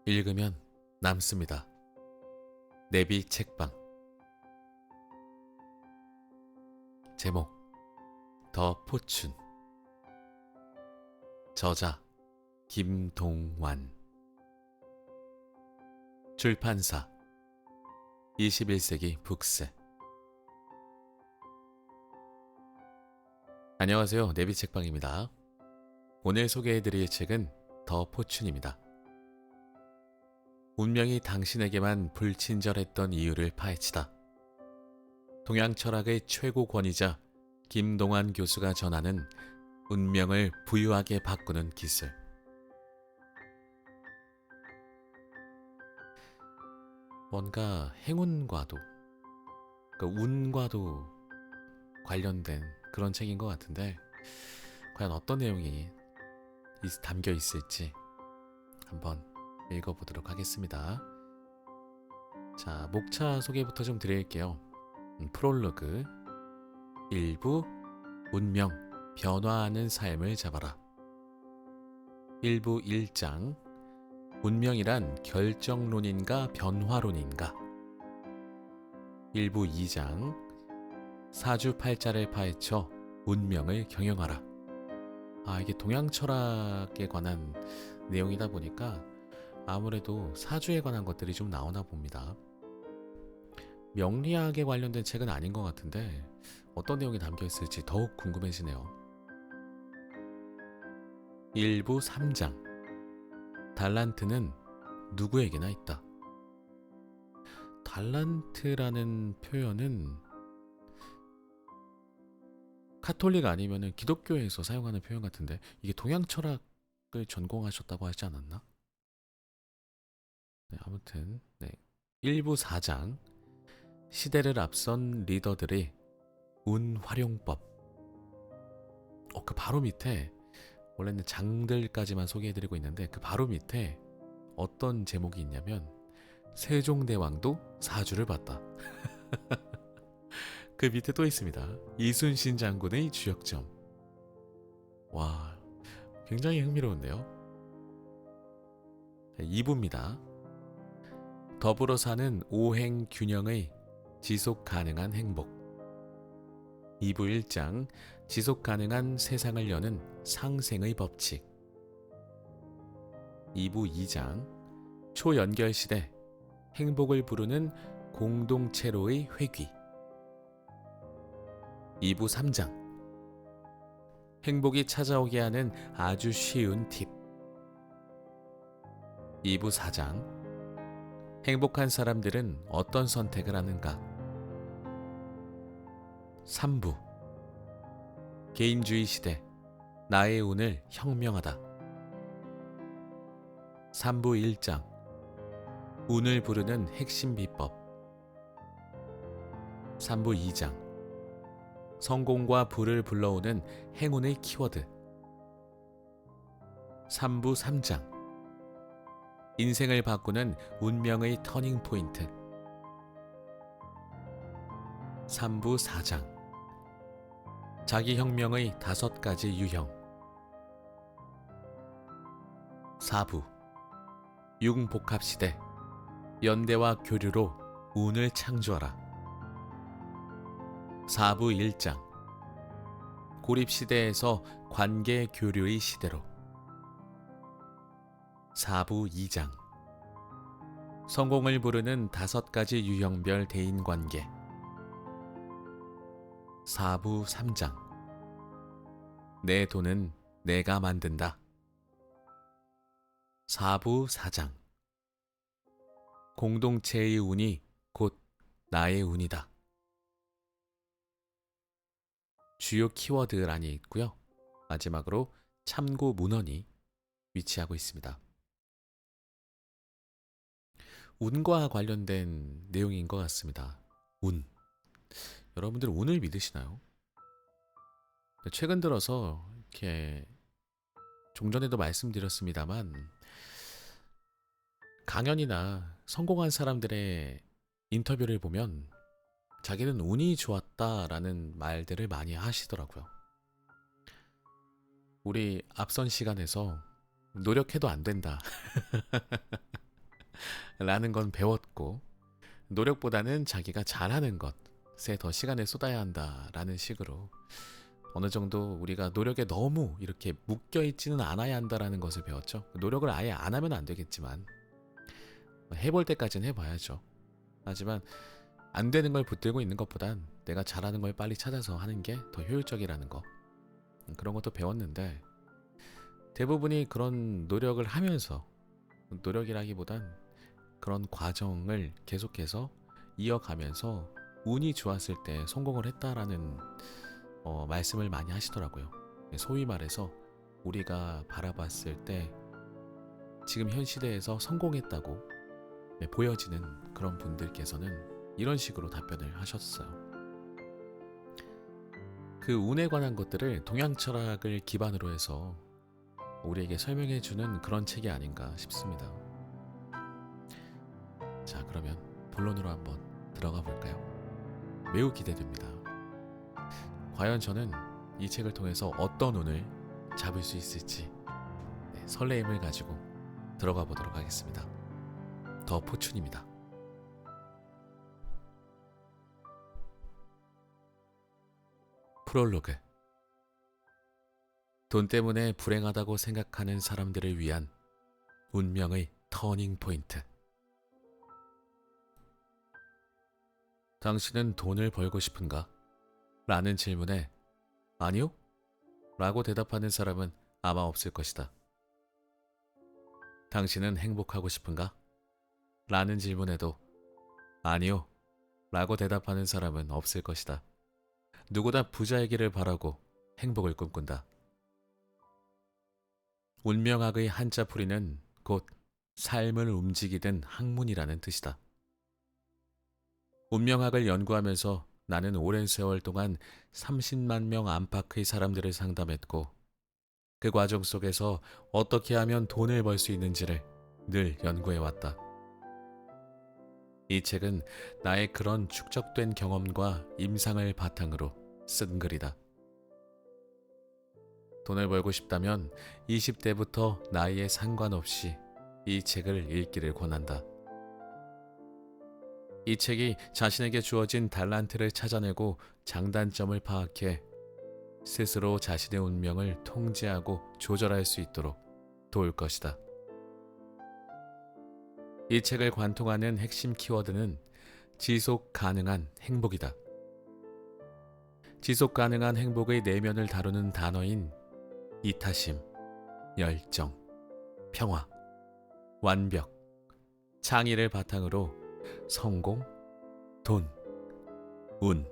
읽으면 남습니다. 내비 책방. 제목 더 포춘. 저자 김동완. 출판사 21세기 북스. 안녕하세요. 내비 책방입니다. 오늘 소개해드릴 책은 더 포춘입니다. 운명이 당신에게만 불친절했던 이유를 파헤치다. 동양 철학의 최고 권위자 김동완 교수가 전하는 운명을 부유하게 바꾸는 기술. 뭔가 행운과도, 운과도 관련된 그런 책인 것 같은데, 과연 어떤 내용이 담겨 있을지 한번 읽어보도록 하겠습니다. 자, 목차 소개부터 좀 드릴게요. 프롤로그. 1부 운명, 변화하는 삶을 잡아라. 1부 1장. 운명이란 결정론인가 변화론인가. 1부 2장. 사주팔자를 파헤쳐 운명을 경영하라. 이게 동양 철학에 관한 내용이다 보니까 아무래도 사주에 관한 것들이 좀 나오나 봅니다. 명리학에 관련된 책은 아닌 것 같은데 어떤 내용이 담겨 있을지 더욱 궁금해지네요. 1부 3장. 달란트는 누구에게나 있다. 달란트라는 표현은 카톨릭 아니면 기독교에서 사용하는 표현 같은데, 이게 동양 철학을 전공하셨다고 하지 않았나? 네, 아무튼 1부 4장. 시대를 앞선 리더들의 운 활용법. 그 바로 밑에, 원래는 장들까지만 소개해드리고 있는데 그 바로 밑에 어떤 제목이 있냐면 세종대왕도 사주를 봤다. 그 밑에 또 있습니다. 이순신 장군의 주역점. 와, 굉장히 흥미로운데요. 2부입니다. 더불어 사는 오행 균형의 지속 가능한 행복. 2부 1장. 지속 가능한 세상을 여는 상생의 법칙. 2부 2장. 초연결 시대. 행복을 부르는 공동체로의 회귀. 2부 3장. 행복이 찾아오게 하는 아주 쉬운 팁. 2부 4장. 행복한 사람들은 어떤 선택을 하는가. 3부. 개인주의 시대. 나의 운을 혁명하다. 3부 1장. 운을 부르는 핵심 비법. 3부 2장. 성공과 부를 불러오는 행운의 키워드. 3부 3장. 인생을 바꾸는 운명의 터닝 포인트. 3부 4장. 자기혁명의 5가지 유형. 4부. 융복합시대. 연대와 교류로 운을 창조하라. 4부 1장. 고립시대에서 관계 교류의 시대로. 4부 2장. 성공을 부르는 5가지 유형별 대인관계. 4부 3장. 내 돈은 내가 만든다. 4부 4장. 공동체의 운이 곧 나의 운이다. 주요 키워드란이 있고요. 마지막으로 참고 문헌이 위치하고 있습니다. 운과 관련된 내용인 것 같습니다. 운. 여러분들 운을 믿으시나요? 최근 들어서 이렇게 종전에도 말씀드렸습니다만, 강연이나 성공한 사람들의 인터뷰를 보면 자기는 운이 좋았다라는 말들을 많이 하시더라고요. 우리 앞선 시간에서 노력해도 안 된다. 라는 건 배웠고, 노력보다는 자기가 잘하는 것에 더 시간을 쏟아야 한다라는 식으로 어느 정도 우리가 노력에 너무 이렇게 묶여 있지는 않아야 한다라는 것을 배웠죠. 노력을 아예 안 하면 안 되겠지만 해볼 때까지는 해봐야죠. 하지만 안 되는 걸 붙들고 있는 것보단 내가 잘하는 걸 빨리 찾아서 하는 게 더 효율적이라는 거, 그런 것도 배웠는데, 대부분이 그런 노력을 하면서, 노력이라기보단 그런 과정을 계속해서 이어가면서 운이 좋았을 때 성공을 했다라는 말씀을 많이 하시더라고요. 소위 말해서 우리가 바라봤을 때 지금 현 시대에서 성공했다고 보여지는 그런 분들께서는 이런 식으로 답변을 하셨어요. 그 운에 관한 것들을 동양 철학을 기반으로 해서 우리에게 설명해주는 그런 책이 아닌가 싶습니다. 자, 그러면 본론으로 한번 들어가 볼까요? 매우 기대됩니다. 과연 저는 이 책을 통해서 어떤 운을 잡을 수 있을지 설레임을 가지고 들어가 보도록 하겠습니다. 더 포춘입니다. 프롤로그. 돈 때문에 불행하다고 생각하는 사람들을 위한 운명의 터닝 포인트. 당신은 돈을 벌고 싶은가? 라는 질문에 아니요? 라고 대답하는 사람은 아마 없을 것이다. 당신은 행복하고 싶은가? 라는 질문에도 아니요? 라고 대답하는 사람은 없을 것이다. 누구나 부자이기를 바라고 행복을 꿈꾼다. 운명학의 한자풀이는 곧 삶을 움직이는 학문이라는 뜻이다. 운명학을 연구하면서 나는 오랜 세월 동안 30만 명 안팎의 사람들을 상담했고, 그 과정 속에서 어떻게 하면 돈을 벌 수 있는지를 늘 연구해왔다. 이 책은 나의 그런 축적된 경험과 임상을 바탕으로 쓴 글이다. 돈을 벌고 싶다면 20대부터 나이에 상관없이 이 책을 읽기를 권한다. 이 책이 자신에게 주어진 달란트를 찾아내고 장단점을 파악해 스스로 자신의 운명을 통제하고 조절할 수 있도록 도울 것이다. 이 책을 관통하는 핵심 키워드는 지속 가능한 행복이다. 지속 가능한 행복의 내면을 다루는 단어인 이타심, 열정, 평화, 완벽, 창의를 바탕으로 성공, 돈, 운,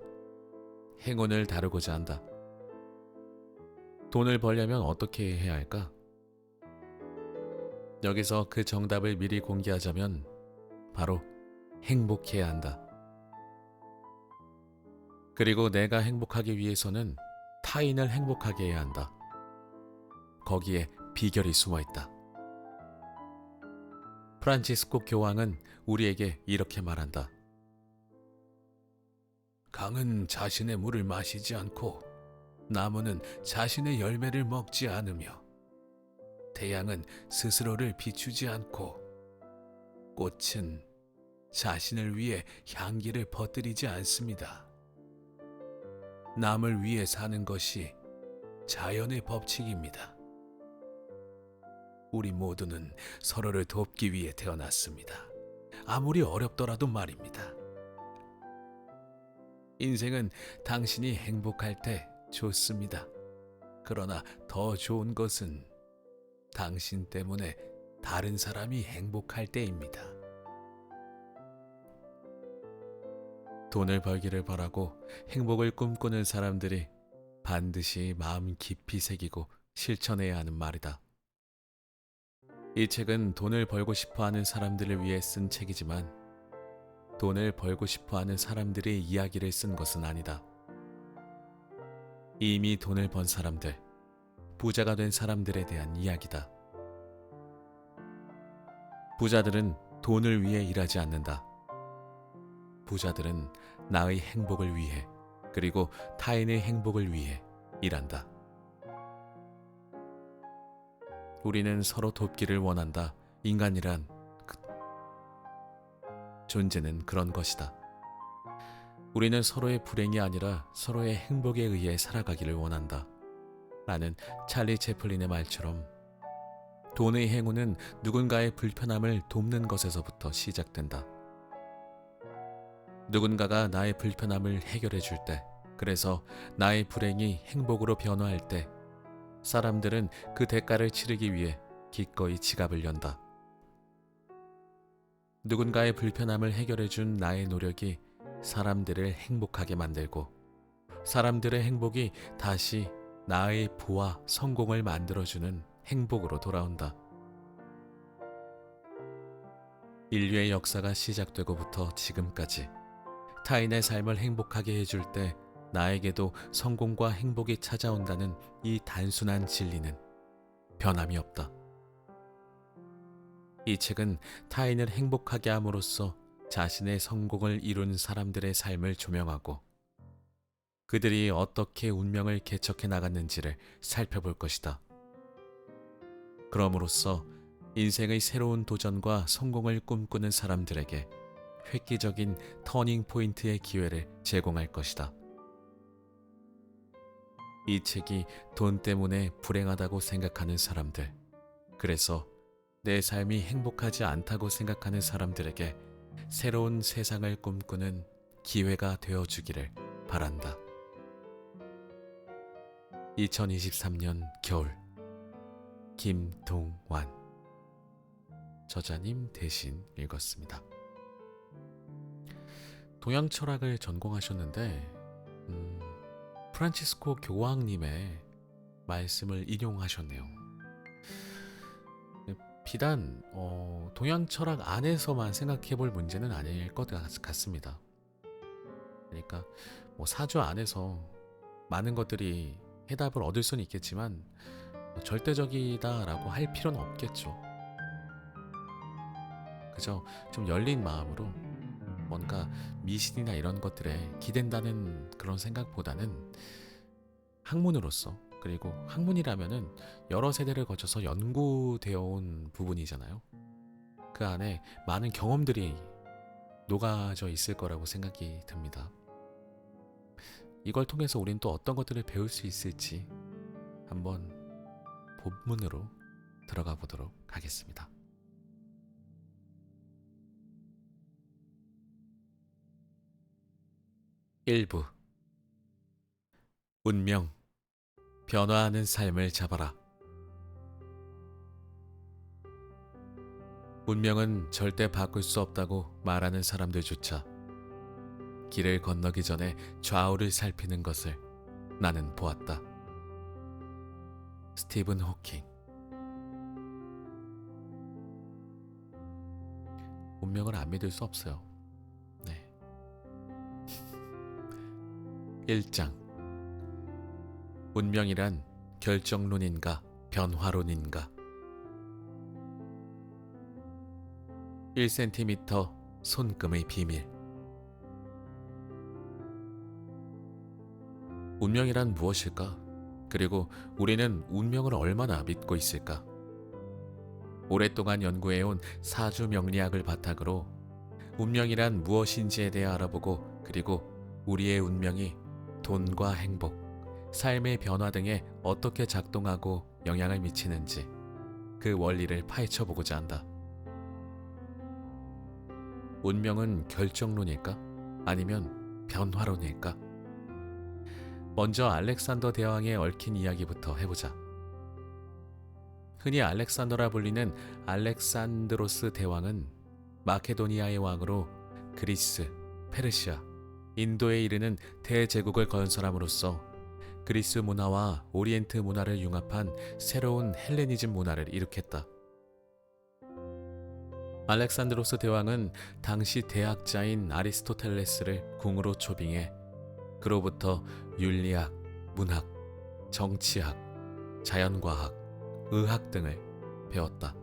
행운을 다루고자 한다. 돈을 벌려면 어떻게 해야 할까? 여기서 그 정답을 미리 공개하자면 바로 행복해야 한다. 그리고 내가 행복하기 위해서는 타인을 행복하게 해야 한다. 거기에 비결이 숨어 있다. 프란치스코 교황은 우리에게 이렇게 말한다. 강은 자신의 물을 마시지 않고 나무는 자신의 열매를 먹지 않으며 태양은 스스로를 비추지 않고 꽃은 자신을 위해 향기를 퍼뜨리지 않습니다. 남을 위해 사는 것이 자연의 법칙입니다. 우리 모두는 서로를 돕기 위해 태어났습니다. 아무리 어렵더라도 말입니다. 인생은 당신이 행복할 때 좋습니다. 그러나 더 좋은 것은 당신 때문에 다른 사람이 행복할 때입니다. 돈을 벌기를 바라고 행복을 꿈꾸는 사람들이 반드시 마음 깊이 새기고 실천해야 하는 말이다. 이 책은 돈을 벌고 싶어하는 사람들을 위해 쓴 책이지만 돈을 벌고 싶어하는 사람들의 이야기를 쓴 것은 아니다. 이미 돈을 번 사람들, 부자가 된 사람들에 대한 이야기다. 부자들은 돈을 위해 일하지 않는다. 부자들은 나의 행복을 위해, 그리고 타인의 행복을 위해 일한다. 우리는 서로 돕기를 원한다. 인간이란 존재는 그런 것이다. 우리는 서로의 불행이 아니라 서로의 행복에 의해 살아가기를 원한다. 라는 찰리 채플린의 말처럼 돈의 행운은 누군가의 불편함을 돕는 것에서부터 시작된다. 누군가가 나의 불편함을 해결해 줄 때, 그래서 나의 불행이 행복으로 변화할 때, 사람들은 그 대가를 치르기 위해 기꺼이 지갑을 연다. 누군가의 불편함을 해결해 준 나의 노력이 사람들을 행복하게 만들고, 사람들의 행복이 다시 나의 부와 성공을 만들어주는 행복으로 돌아온다. 인류의 역사가 시작되고부터 지금까지 타인의 삶을 행복하게 해줄 때 나에게도 성공과 행복이 찾아온다는 이 단순한 진리는 변함이 없다. 이 책은 타인을 행복하게 함으로써 자신의 성공을 이룬 사람들의 삶을 조명하고 그들이 어떻게 운명을 개척해 나갔는지를 살펴볼 것이다. 그럼으로써 인생의 새로운 도전과 성공을 꿈꾸는 사람들에게 획기적인 터닝 포인트의 기회를 제공할 것이다. 이 책이 돈 때문에 불행하다고 생각하는 사람들, 그래서 내 삶이 행복하지 않다고 생각하는 사람들에게 새로운 세상을 꿈꾸는 기회가 되어주기를 바란다. 2023년 겨울, 김동완 저자님 대신 읽었습니다. 동양 철학을 전공하셨는데 프란치스코 교황님의 말씀을 인용하셨네요. 비단 동양 철학 안에서만 생각해 볼 문제는 아닐 것 같습니다. 그러니까 사주 안에서 많은 것들이 해답을 얻을 수는 있겠지만 절대적이다라고 할 필요는 없겠죠. 그저 좀 열린 마음으로 뭔가 미신이나 이런 것들에 기댄다는 그런 생각보다는 학문으로서, 그리고 학문이라면은 여러 세대를 거쳐서 연구되어 온 부분이잖아요. 그 안에 많은 경험들이 녹아져 있을 거라고 생각이 듭니다. 이걸 통해서 우린 또 어떤 것들을 배울 수 있을지 한번 본문으로 들어가 보도록 하겠습니다. 일부 운명, 변화하는 삶을 잡아라. 운명은 절대 바꿀 수 없다고 말하는 사람들조차 길을 건너기 전에 좌우를 살피는 것을 나는 보았다. 스티븐 호킹. 운명을 안 믿을 수 없어요. 네. 1장. 운명이란 결정론인가 변화론인가? 1cm 손금의 비밀. 운명이란 무엇일까? 그리고 우리는 운명을 얼마나 믿고 있을까? 오랫동안 연구해온 사주 명리학을 바탕으로 운명이란 무엇인지에 대해 알아보고, 그리고 우리의 운명이 돈과 행복, 삶의 변화 등에 어떻게 작동하고 영향을 미치는지 그 원리를 파헤쳐보고자 한다. 운명은 결정론일까? 아니면 변화론일까? 먼저 알렉산더 대왕에 얽힌 이야기부터 해보자. 흔히 알렉산더라 불리는 알렉산드로스 대왕은 마케도니아의 왕으로 그리스, 페르시아, 인도에 이르는 대제국을 건설함으로써 그리스 문화와 오리엔트 문화를 융합한 새로운 헬레니즘 문화를 일으켰다. 알렉산드로스 대왕은 당시 대학자인 아리스토텔레스를 궁으로 초빙해 그로부터 윤리학, 문학, 정치학, 자연과학, 의학 등을 배웠다.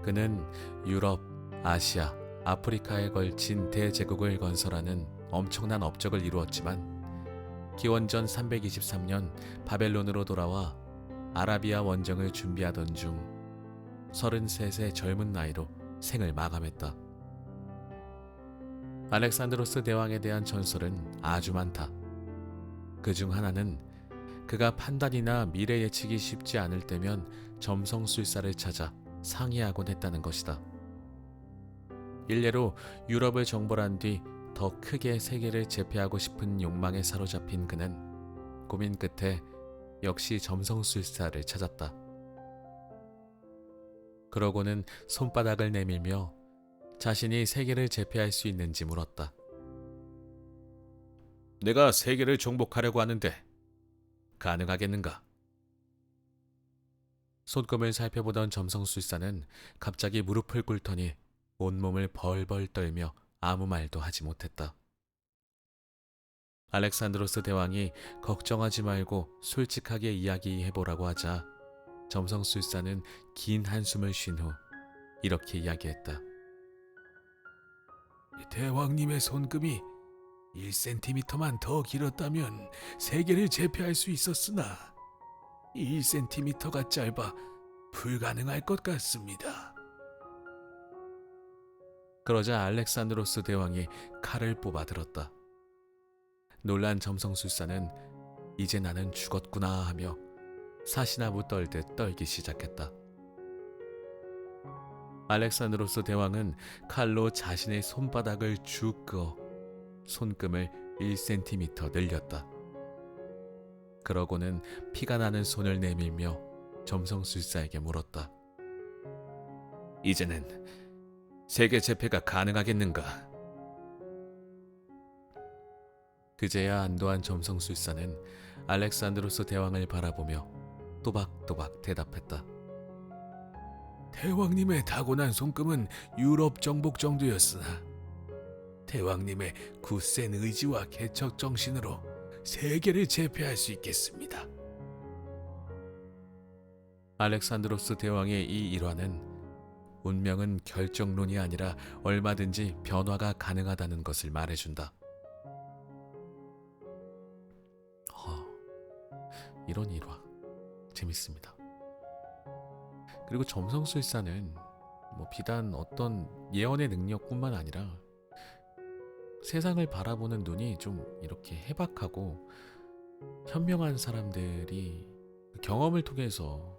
그는 유럽, 아시아, 아프리카에 걸친 대제국을 건설하는 엄청난 업적을 이루었지만 기원전 323년 바벨론으로 돌아와 아라비아 원정을 준비하던 중 33세 젊은 나이로 생을 마감했다. 알렉산드로스 대왕에 대한 전설은 아주 많다. 그중 하나는 그가 판단이나 미래 예측이 쉽지 않을 때면 점성술사를 찾아 상의하곤 했다는 것이다. 일례로 유럽을 정벌한 뒤 더 크게 세계를 제패하고 싶은 욕망에 사로잡힌 그는 고민 끝에 역시 점성술사를 찾았다. 그러고는 손바닥을 내밀며 자신이 세계를 제패할 수 있는지 물었다. 내가 세계를 정복하려고 하는데 가능하겠는가? 손금을 살펴보던 점성술사는 갑자기 무릎을 꿇더니 온몸을 벌벌 떨며 아무 말도 하지 못했다. 알렉산드로스 대왕이 걱정하지 말고 솔직하게 이야기해보라고 하자 점성술사는 긴 한숨을 쉰 후 이렇게 이야기했다. 대왕님의 손금이 1cm만 더 길었다면 세계를 제패할 수 있었으나 1cm가 짧아 불가능할 것 같습니다. 그러자 알렉산드로스 대왕이 칼을 뽑아 들었다. 놀란 점성술사는 이제 나는 죽었구나 하며 사시나무 떨듯 떨기 시작했다. 알렉산드로스 대왕은 칼로 자신의 손바닥을 쭉 그어 손금을 1cm 늘렸다. 그러고는 피가 나는 손을 내밀며 점성술사에게 물었다. 이제는 세계 제패가 가능하겠는가? 그제야 안도한 점성술사는 알렉산드로스 대왕을 바라보며 또박또박 대답했다. 대왕님의 타고난 손금은 유럽 정복 정도였으나 대왕님의 굳센 의지와 개척 정신으로 세계를 제패할 수 있겠습니다. 알렉산드로스 대왕의 이 일화는 운명은 결정론이 아니라 얼마든지 변화가 가능하다는 것을 말해준다. 이런 일화 재밌습니다. 그리고 점성술사는 비단 어떤 예언의 능력뿐만 아니라 세상을 바라보는 눈이 좀 이렇게 해박하고 현명한 사람들이 경험을 통해서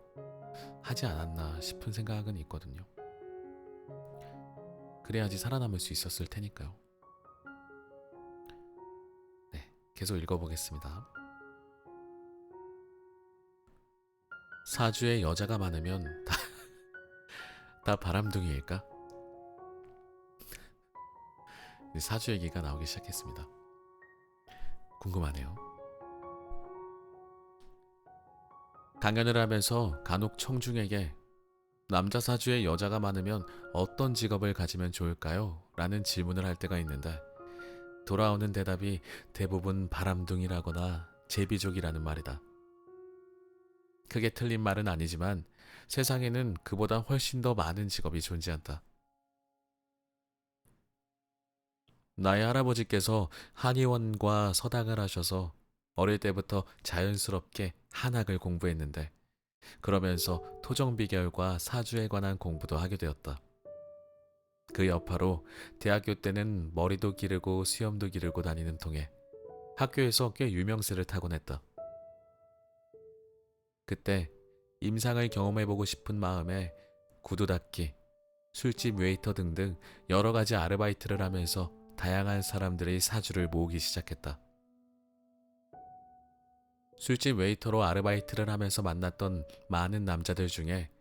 하지 않았나 싶은 생각은 있거든요. 그래야지 살아남을 수 있었을 테니까요. 네, 계속 읽어보겠습니다. 사주에 여자가 많으면 다 바람둥이일까? 사주 얘기가 나오기 시작했습니다. 궁금하네요. 강연을 하면서 간혹 청중에게 남자 사주에 여자가 많으면 어떤 직업을 가지면 좋을까요? 라는 질문을 할 때가 있는데 돌아오는 대답이 대부분 바람둥이라거나 제비족이라는 말이다. 크게 틀린 말은 아니지만 세상에는 그보다 훨씬 더 많은 직업이 존재한다. 나의 할아버지께서 한의원과 서당을 하셔서 어릴 때부터 자연스럽게 한학을 공부했는데 그러면서 토정비결과 사주에 관한 공부도 하게 되었다. 그 여파로 대학교 때는 머리도 기르고 수염도 기르고 다니는 통에 학교에서 꽤 유명세를 타곤 했다. 그때 임상을 경험해보고 싶은 마음에 구두 닦기, 술집 웨이터 등등 여러 가지 아르바이트를 하면서 다양한 사람들의 사주를 모으기 시작했다. 술집 웨이터로 아르바이트를 하면서 만났던 많은 남자들 중에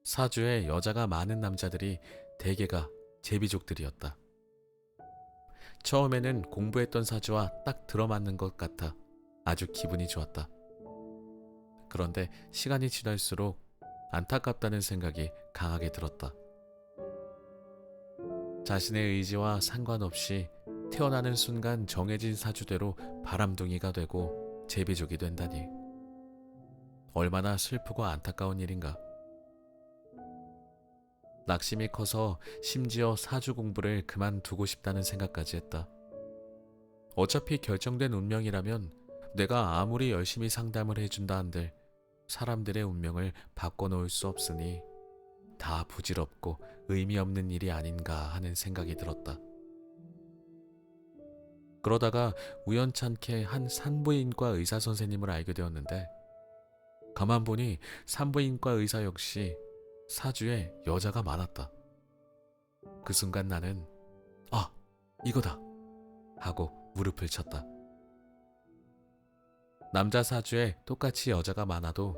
사주에 여자가 많은 남자들이 대개가 제비족들이었다. 처음에는 공부했던 사주와 딱 들어맞는 것 같아 아주 기분이 좋았다. 그런데 시간이 지날수록 안타깝다는 생각이 강하게 들었다. 자신의 의지와 상관없이 태어나는 순간 정해진 사주대로 바람둥이가 되고 제비족이 된다니 얼마나 슬프고 안타까운 일인가. 낙심이 커서 심지어 사주 공부를 그만두고 싶다는 생각까지 했다. 어차피 결정된 운명이라면 내가 아무리 열심히 상담을 해준다 한들 사람들의 운명을 바꿔놓을 수 없으니 다 부질없고 의미 없는 일이 아닌가 하는 생각이 들었다. 그러다가 우연찮게 한 산부인과 의사 선생님을 알게 되었는데 가만 보니 산부인과 의사 역시 사주에 여자가 많았다. 그 순간 나는 아, 이거다 하고 무릎을 쳤다. 남자 사주에 똑같이 여자가 많아도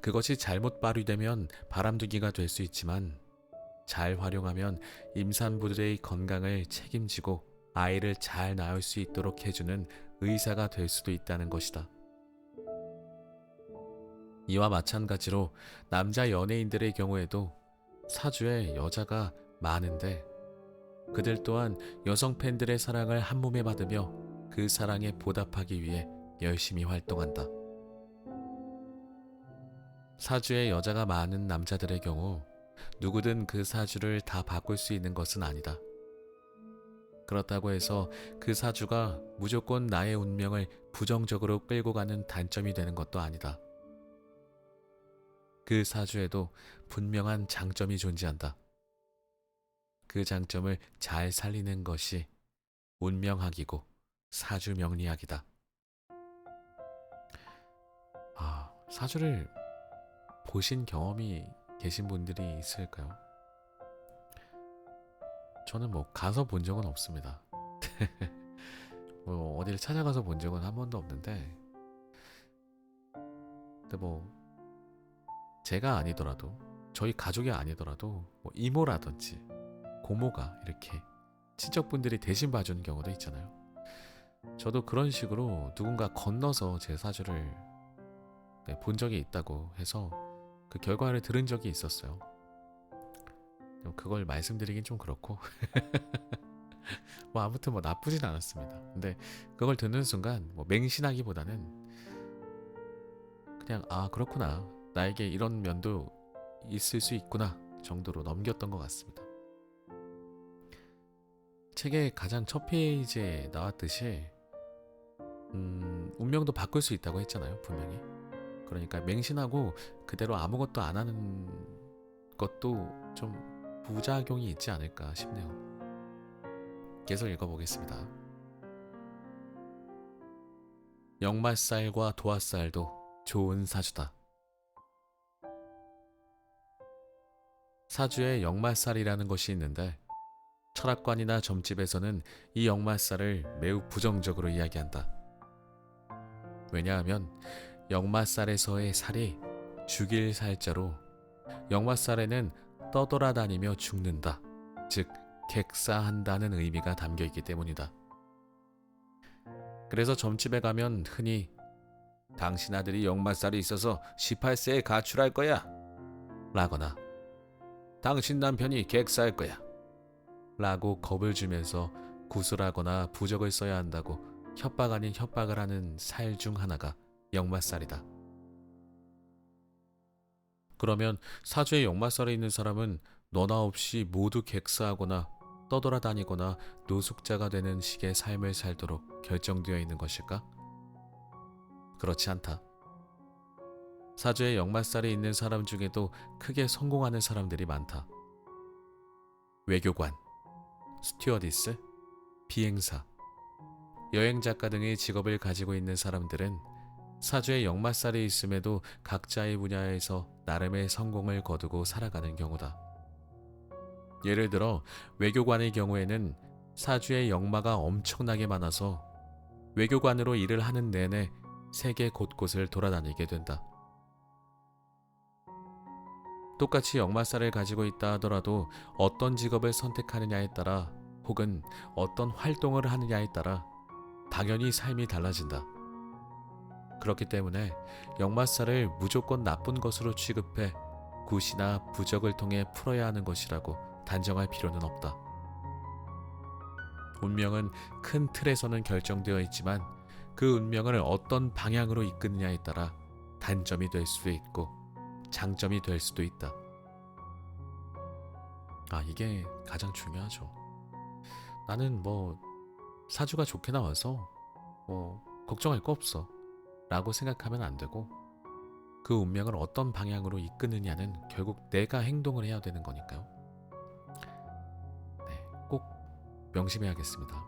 그것이 잘못 발휘되면 바람둥이가 될 수 있지만 잘 활용하면 임산부들의 건강을 책임지고 아이를 잘 낳을 수 있도록 해주는 의사가 될 수도 있다는 것이다. 이와 마찬가지로 남자 연예인들의 경우에도 사주에 여자가 많은데 그들 또한 여성 팬들의 사랑을 한 몸에 받으며 그 사랑에 보답하기 위해 열심히 활동한다. 사주에 여자가 많은 남자들의 경우 누구든 그 사주를 다 바꿀 수 있는 것은 아니다. 그렇다고 해서 그 사주가 무조건 나의 운명을 부정적으로 끌고 가는 단점이 되는 것도 아니다. 그 사주에도 분명한 장점이 존재한다. 그 장점을 잘 살리는 것이 운명학이고 사주 명리학이다. 사주를 보신 경험이 계신 분들이 있을까요? 저는 가서 본 적은 없습니다. 어디를 찾아가서 본 적은 한 번도 없는데, 근데 제가 아니더라도, 저희 가족이 아니더라도 이모라든지 고모가 이렇게 친척분들이 대신 봐주는 경우도 있잖아요. 저도 그런 식으로 누군가 건너서 제 사주를 본 적이 있다고 해서 그 결과를 들은 적이 있었어요. 그걸 말씀드리긴 좀 그렇고 아무튼 나쁘진 않았습니다. 근데 그걸 듣는 순간 맹신하기보다는 그냥 그렇구나, 나에게 이런 면도 있을 수 있구나 정도로 넘겼던 것 같습니다. 책의 가장 첫 페이지에 나왔듯이 운명도 바꿀 수 있다고 했잖아요, 분명히. 그러니까 맹신하고 그대로 아무것도 안 하는 것도 좀 부작용이 있지 않을까 싶네요. 계속 읽어보겠습니다. 역말살과 도화살도 좋은 사주다. 사주에 역말살이라는 것이 있는데 철학관이나 점집에서는 이 역말살을 매우 부정적으로 이야기한다. 왜냐하면 역마살에서의 살이 죽일 살자로 역마살에는 떠돌아다니며 죽는다, 즉 객사한다는 의미가 담겨있기 때문이다. 그래서 점집에 가면 흔히 당신 아들이 역마살이 있어서 18세에 가출할 거야 라거나 당신 남편이 객사할 거야 라고 겁을 주면서 구술하거나 부적을 써야 한다고 협박 아닌 협박을 하는 살 중 하나가 역마살이다. 그러면 사주에 역마살에 있는 사람은 너나 없이 모두 객사하거나 떠돌아다니거나 노숙자가 되는 식의 삶을 살도록 결정되어 있는 것일까? 그렇지 않다. 사주에 역마살이 있는 사람 중에도 크게 성공하는 사람들이 많다. 외교관, 스튜어디스, 비행사, 여행작가 등의 직업을 가지고 있는 사람들은 사주에 역마살이 있음에도 각자의 분야에서 나름의 성공을 거두고 살아가는 경우다. 예를 들어 외교관의 경우에는 사주에 역마가 엄청나게 많아서 외교관으로 일을 하는 내내 세계 곳곳을 돌아다니게 된다. 똑같이 역마살을 가지고 있다 하더라도 어떤 직업을 선택하느냐에 따라 혹은 어떤 활동을 하느냐에 따라 당연히 삶이 달라진다. 그렇기 때문에 역마살을 무조건 나쁜 것으로 취급해 굿이나 부적을 통해 풀어야 하는 것이라고 단정할 필요는 없다. 운명은 큰 틀에서는 결정되어 있지만 그 운명을 어떤 방향으로 이끄느냐에 따라 단점이 될 수도 있고 장점이 될 수도 있다. 이게 가장 중요하죠. 나는 사주가 좋게 나와서 걱정할 거 없어 라고 생각하면 안 되고, 그 운명을 어떤 방향으로 이끄느냐는 결국 내가 행동을 해야 되는 거니까요. 꼭 명심해야겠습니다.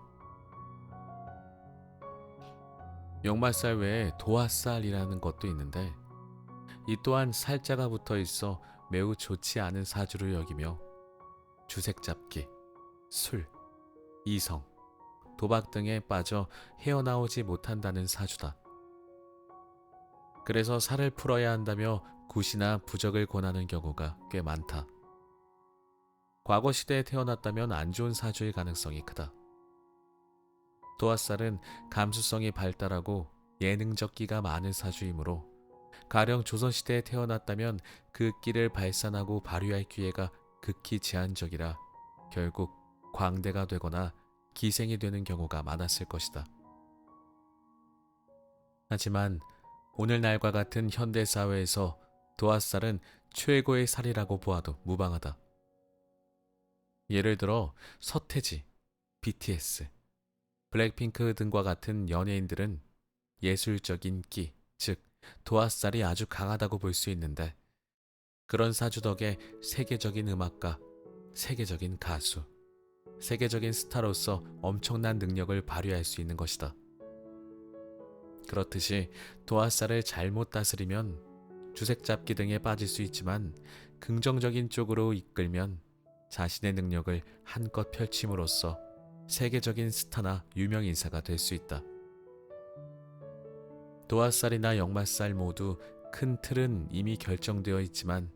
역말살 외에 도화살이라는 것도 있는데 이 또한 살자가 붙어 있어 매우 좋지 않은 사주를 여기며 주색 잡기, 술, 이성, 도박 등에 빠져 헤어나오지 못한다는 사주다. 그래서 살을 풀어야 한다며 굿이나 부적을 권하는 경우가 꽤 많다. 과거 시대에 태어났다면 안 좋은 사주일 가능성이 크다. 도화살은 감수성이 발달하고 예능적 끼가 많은 사주이므로 가령 조선시대에 태어났다면 그 끼를 발산하고 발휘할 기회가 극히 제한적이라 결국 광대가 되거나 기생이 되는 경우가 많았을 것이다. 하지만 오늘날과 같은 현대사회에서 도화살은 최고의 살이라고 보아도 무방하다. 예를 들어 서태지, BTS, 블랙핑크 등과 같은 연예인들은 예술적인 끼, 즉 도화살이 아주 강하다고 볼 수 있는데 그런 사주 덕에 세계적인 음악가, 세계적인 가수, 세계적인 스타로서 엄청난 능력을 발휘할 수 있는 것이다. 그렇듯이 도화살을 잘못 다스리면 주색잡기 등에 빠질 수 있지만 긍정적인 쪽으로 이끌면 자신의 능력을 한껏 펼침으로써 세계적인 스타나 유명인사가 될 수 있다. 도화살이나 역말살 모두 큰 틀은 이미 결정되어 있지만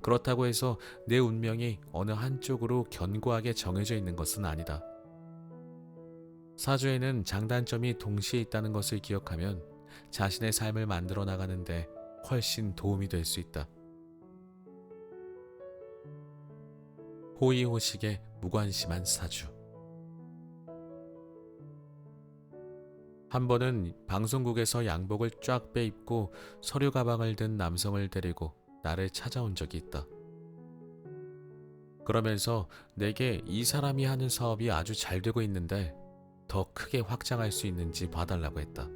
그렇다고 해서 내 운명이 어느 한쪽으로 견고하게 정해져 있는 것은 아니다. 사주에는 장단점이 동시에 있다는 것을 기억하면 자신의 삶을 만들어 나가는데 훨씬 도움이 될 수 있다. 호의호식에 무관심한 사주. 한 번은 방송국에서 양복을 쫙 빼입고 서류 가방을 든 남성을 데리고 나를 찾아온 적이 있다. 그러면서 내게 이 사람이 하는 사업이 아주 잘 되고 있는데 더 크게 확장할 수 있는지 봐달라고 했다.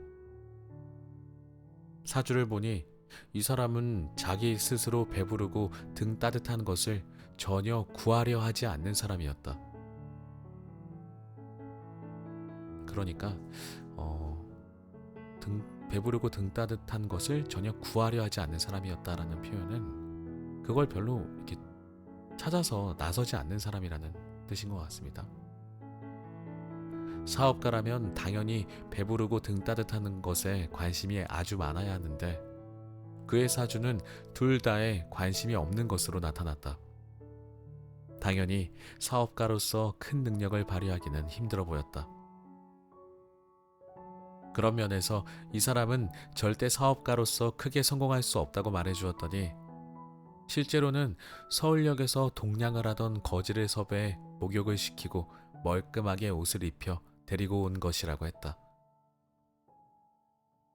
사주를 보니 이 사람은 자기 스스로 배부르고 등 따뜻한 것을 전혀 구하려 하지 않는 사람이었다. 그러니까 배부르고 등 따뜻한 것을 전혀 구하려 하지 않는 사람이었다라는 표현은 그걸 별로 이렇게 찾아서 나서지 않는 사람이라는 뜻인 것 같습니다. 사업가라면 당연히 배부르고 등 따뜻한 것에 관심이 아주 많아야 하는데 그의 사주는 둘 다에 관심이 없는 것으로 나타났다. 당연히 사업가로서 큰 능력을 발휘하기는 힘들어 보였다. 그런 면에서 이 사람은 절대 사업가로서 크게 성공할 수 없다고 말해주었더니 실제로는 서울역에서 동냥을 하던 거지를 섭외해 목욕을 시키고 멀끔하게 옷을 입혀 데리고 온 것이라고 했다.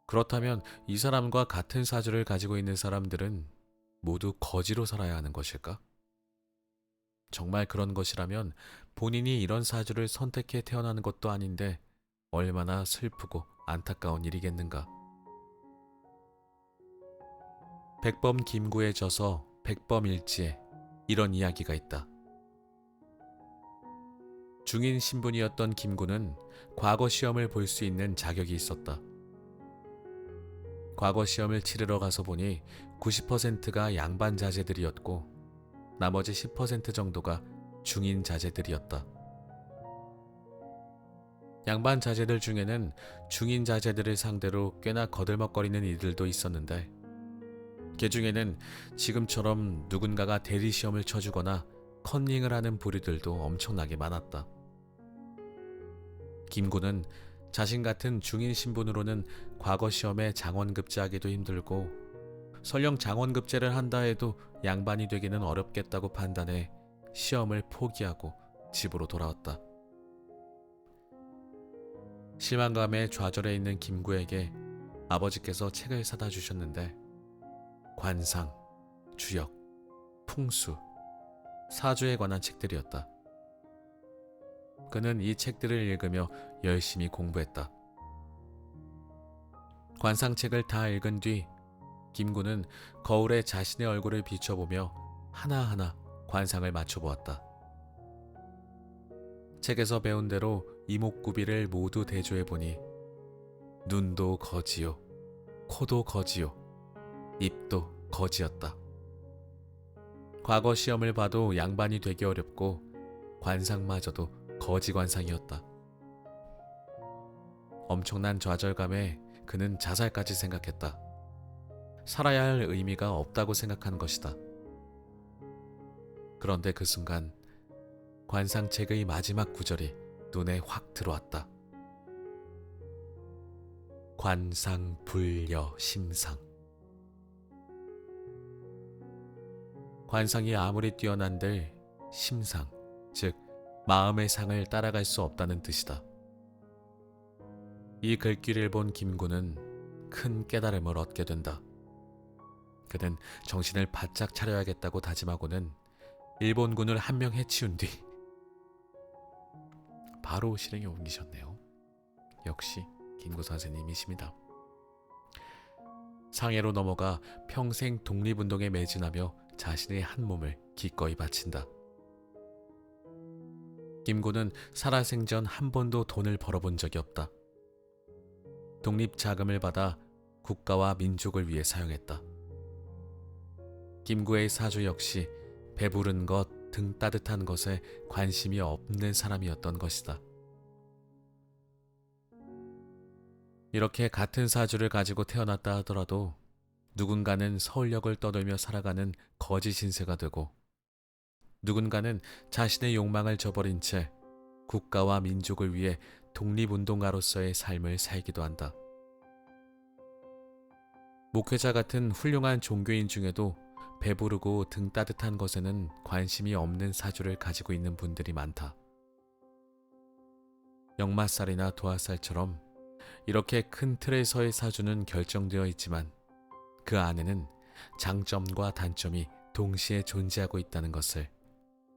그렇다면 이 사람과 같은 사주를 가지고 있는 사람들은 모두 거지로 살아야 하는 것일까? 정말 그런 것이라면 본인이 이런 사주를 선택해 태어나는 것도 아닌데 얼마나 슬프고 안타까운 일이겠는가. 백범 김구에 져서 백범일지에 이런 이야기가 있다. 중인 신분이었던 김구는 과거 시험을 볼 수 있는 자격이 있었다. 과거 시험을 치르러 가서 보니 90%가 양반 자제들이었고 나머지 10% 정도가 중인 자제들이었다. 양반 자제들 중에는 중인 자제들을 상대로 꽤나 거들먹거리는 이들도 있었는데 그 중에는 지금처럼 누군가가 대리 시험을 쳐주거나 컨닝을 하는 부류들도 엄청나게 많았다. 김구는 자신 같은 중인 신분으로는 과거 시험에 장원급제하기도 힘들고 설령 장원급제를 한다 해도 양반이 되기는 어렵겠다고 판단해 시험을 포기하고 집으로 돌아왔다. 실망감에 좌절해 있는 김구에게 아버지께서 책을 사다 주셨는데 관상, 주역, 풍수, 사주에 관한 책들이었다. 그는 이 책들을 읽으며 열심히 공부했다. 관상책을 다 읽은 뒤 김구는 거울에 자신의 얼굴을 비춰보며 하나하나 관상을 맞춰보았다. 책에서 배운 대로 이목구비를 모두 대조해보니 눈도 거지요, 코도 거지요, 입도 거지였다. 과거 시험을 봐도 양반이 되기 어렵고 관상마저도 거지 관상이었다. 엄청난 좌절감에 그는 자살까지 생각했다. 살아야 할 의미가 없다고 생각한 것이다. 그런데 그 순간 관상책의 마지막 구절이 눈에 확 들어왔다. 관상불여심상. 관상이 아무리 뛰어난들 심상, 즉 마음의 상을 따라갈 수 없다는 뜻이다. 이 글귀를 본 김구는 큰 깨달음을 얻게 된다. 그는 정신을 바짝 차려야겠다고 다짐하고는 일본군을 한 명 해치운 뒤 바로 실행에 옮기셨네요. 역시 김구 선생님이십니다. 상해로 넘어가 평생 독립운동에 매진하며 자신의 한 몸을 기꺼이 바친다. 김구는 살아생전 한 번도 돈을 벌어본 적이 없다. 독립자금을 받아 국가와 민족을 위해 사용했다. 김구의 사주 역시 배부른 것, 등 따뜻한 것에 관심이 없는 사람이었던 것이다. 이렇게 같은 사주를 가지고 태어났다 하더라도 누군가는 서울역을 떠돌며 살아가는 거지 신세가 되고 누군가는 자신의 욕망을 저버린 채 국가와 민족을 위해 독립운동가로서의 삶을 살기도 한다. 목회자 같은 훌륭한 종교인 중에도 배부르고 등 따뜻한 것에는 관심이 없는 사주를 가지고 있는 분들이 많다. 역마살이나 도화살처럼 이렇게 큰 틀에서의 사주는 결정되어 있지만 그 안에는 장점과 단점이 동시에 존재하고 있다는 것을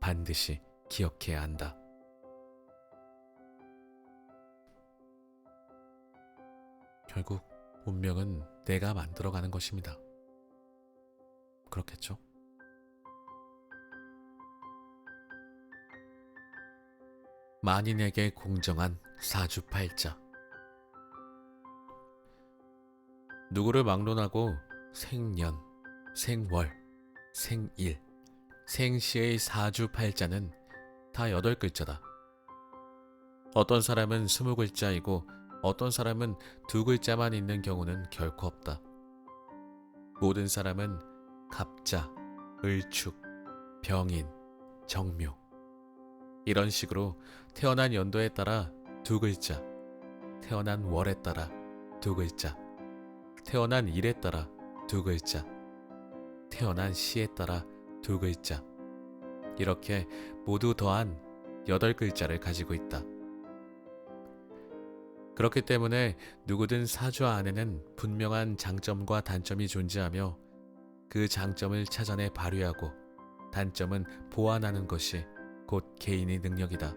반드시 기억해야 한다. 결국 운명은 내가 만들어가는 것입니다. 그렇겠죠? 만인에게 공정한 사주팔자. 누구를 막론하고 생년, 생월, 생일, 생시의 사주팔자는 다 8글자다. 어떤 사람은 20글자이고 어떤 사람은 2글자만 있는 경우는 결코 없다. 모든 사람은 갑자, 을축, 병인, 정묘 이런 식으로 태어난 연도에 따라 2글자, 태어난 월에 따라 2글자, 태어난 일에 따라 2글자, 태어난 시에 따라 2글자 이렇게 모두 더한 8글자를 가지고 있다. 그렇기 때문에 누구든 사주 안에는 분명한 장점과 단점이 존재하며 그 장점을 찾아내 발휘하고 단점은 보완하는 것이 곧 개인의 능력이다.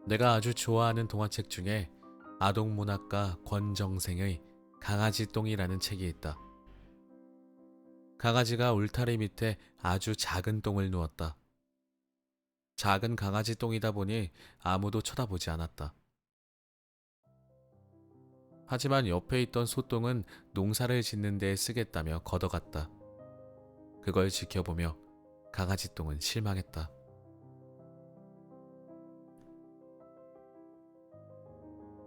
내가 아주 좋아하는 동화책 중에 아동문학가 권정생의 강아지똥이라는 책이 있다. 강아지가 울타리 밑에 아주 작은 똥을 누웠다. 작은 강아지 똥이다 보니 아무도 쳐다보지 않았다. 하지만 옆에 있던 소똥은 농사를 짓는 데 쓰겠다며 걷어갔다. 그걸 지켜보며 강아지 똥은 실망했다.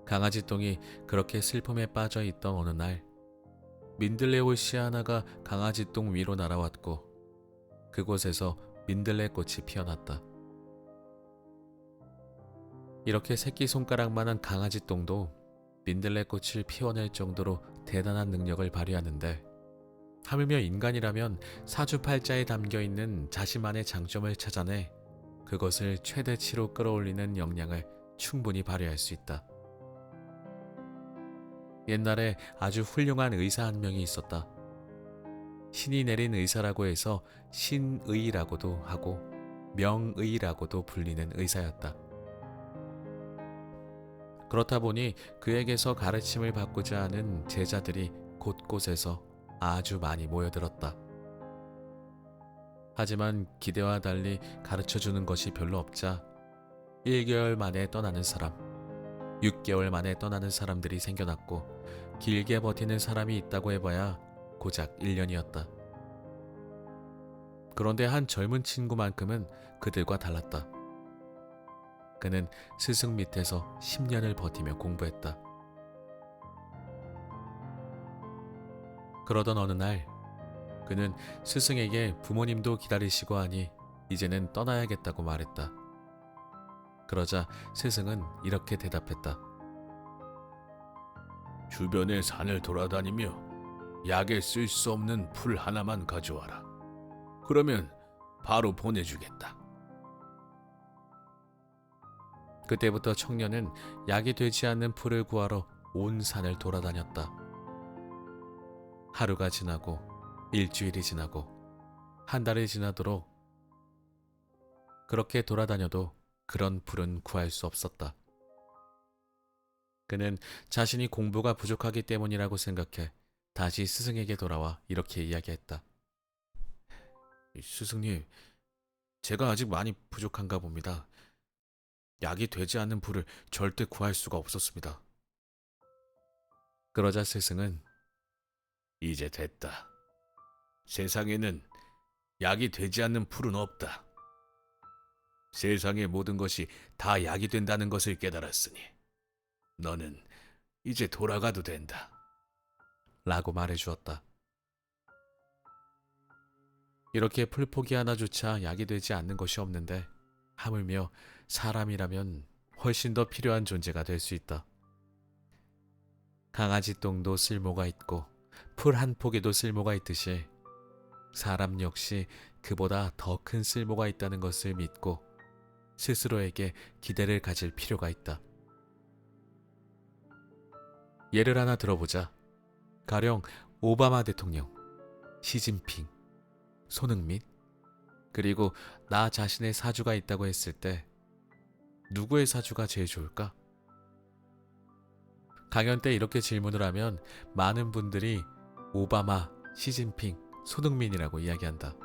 강아지 똥이 그렇게 슬픔에 빠져 있던 어느 날 민들레올 씨 하나가 강아지 똥 위로 날아왔고 그곳에서 민들레 꽃이 피어났다. 이렇게 새끼손가락만한 강아지 똥도 민들레 꽃을 피워낼 정도로 대단한 능력을 발휘하는데 하물며 인간이라면 사주팔자에 담겨있는 자신만의 장점을 찾아내 그것을 최대치로 끌어올리는 역량을 충분히 발휘할 수 있다. 옛날에 아주 훌륭한 의사 한 명이 있었다. 신이 내린 의사라고 해서 신의라고도 하고 명의라고도 불리는 의사였다. 그렇다 보니 그에게서 가르침을 받고자 하는 제자들이 곳곳에서 아주 많이 모여들었다. 하지만 기대와 달리 가르쳐주는 것이 별로 없자 1개월 만에 떠나는 사람, 6개월 만에 떠나는 사람들이 생겨났고 길게 버티는 사람이 있다고 해봐야 고작 1년이었다. 그런데 한 젊은 친구만큼은 그들과 달랐다. 그는 스승 밑에서 10년을 버티며 공부했다. 그러던 어느 날 그는 스승에게 부모님도 기다리시고 하니 이제는 떠나야겠다고 말했다. 그러자 스승은 이렇게 대답했다. 주변의 산을 돌아다니며 약에 쓸 수 없는 풀 하나만 가져와라. 그러면 바로 보내주겠다. 그때부터 청년은 약이 되지 않는 풀을 구하러 온 산을 돌아다녔다. 하루가 지나고 일주일이 지나고 한 달이 지나도록 그렇게 돌아다녀도 그런 풀은 구할 수 없었다. 그는 자신이 공부가 부족하기 때문이라고 생각해 다시 스승에게 돌아와 이렇게 이야기했다. 스승님, 제가 아직 많이 부족한가 봅니다. 약이 되지 않는 풀을 절대 구할 수가 없었습니다. 그러자 스승은 이제 됐다. 세상에는 약이 되지 않는 풀은 없다. 세상의 모든 것이 다 약이 된다는 것을 깨달았으니 너는 이제 돌아가도 된다. 라고 말해주었다. 이렇게 풀포기 하나조차 약이 되지 않는 것이 없는데 하물며 사람이라면 훨씬 더 필요한 존재가 될 수 있다. 강아지 똥도 쓸모가 있고 풀 한 포기도 쓸모가 있듯이 사람 역시 그보다 더 큰 쓸모가 있다는 것을 믿고 스스로에게 기대를 가질 필요가 있다. 예를 하나 들어보자. 가령 오바마 대통령, 시진핑, 손흥민, 그리고 나 자신의 사주가 있다고 했을 때 누구의 사주가 제일 좋을까? 강연 때 이렇게 질문을 하면 많은 분들이 오바마, 시진핑, 손흥민이라고 이야기한다.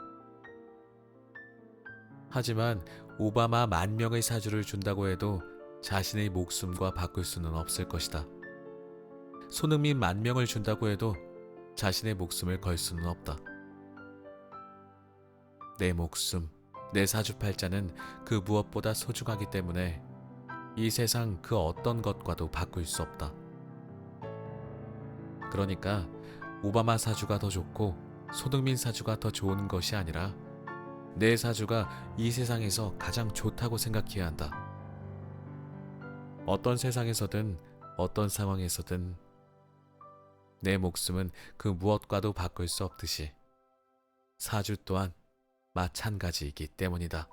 하지만 오바마 10,000명의 사주를 준다고 해도 자신의 목숨과 바꿀 수는 없을 것이다. 손흥민 10,000명을 준다고 해도 자신의 목숨을 걸 수는 없다. 내 목숨, 내 사주팔자는 그 무엇보다 소중하기 때문에 이 세상 그 어떤 것과도 바꿀 수 없다. 그러니까 오바마 사주가 더 좋고 손흥민 사주가 더 좋은 것이 아니라 내 사주가 이 세상에서 가장 좋다고 생각해야 한다. 어떤 세상에서든 어떤 상황에서든 내 목숨은 그 무엇과도 바꿀 수 없듯이 사주 또한 마찬가지이기 때문이다.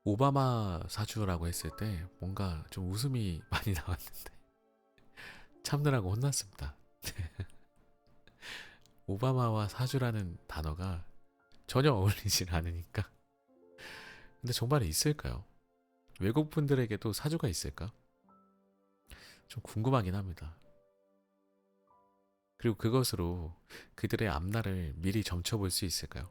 오바마 사주라고 했을 때 뭔가 좀 웃음이 많이 나왔는데 참느라고 혼났습니다. 오바마와 사주라는 단어가 전혀 어울리질 않으니까. 근데 정말 있을까요? 외국 분들에게도 사주가 있을까? 좀 궁금하긴 합니다. 그리고 그것으로 그들의 앞날을 미리 점쳐볼 수 있을까요?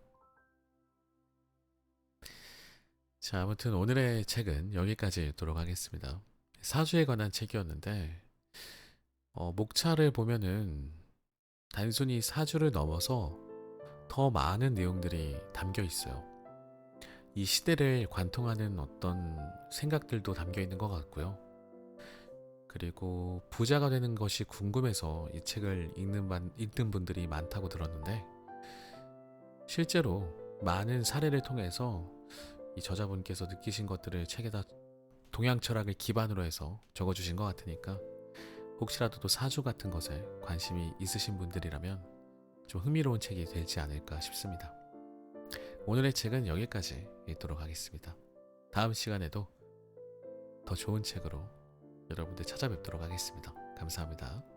자, 아무튼 오늘의 책은 여기까지 읽도록 하겠습니다. 사주에 관한 책이었는데 목차를 보면은 단순히 사주를 넘어서 더 많은 내용들이 담겨 있어요. 이 시대를 관통하는 어떤 생각들도 담겨 있는 것 같고요. 그리고 부자가 되는 것이 궁금해서 이 책을 읽는 분들이 많다고 들었는데 실제로 많은 사례를 통해서 이 저자분께서 느끼신 것들을 책에다 동양 철학을 기반으로 해서 적어주신 것 같으니까 혹시라도 또 사주 같은 것에 관심이 있으신 분들이라면 좀 흥미로운 책이 되지 않을까 싶습니다. 오늘의 책은 여기까지 읽도록 하겠습니다. 다음 시간에도 더 좋은 책으로 여러분들 찾아뵙도록 하겠습니다. 감사합니다.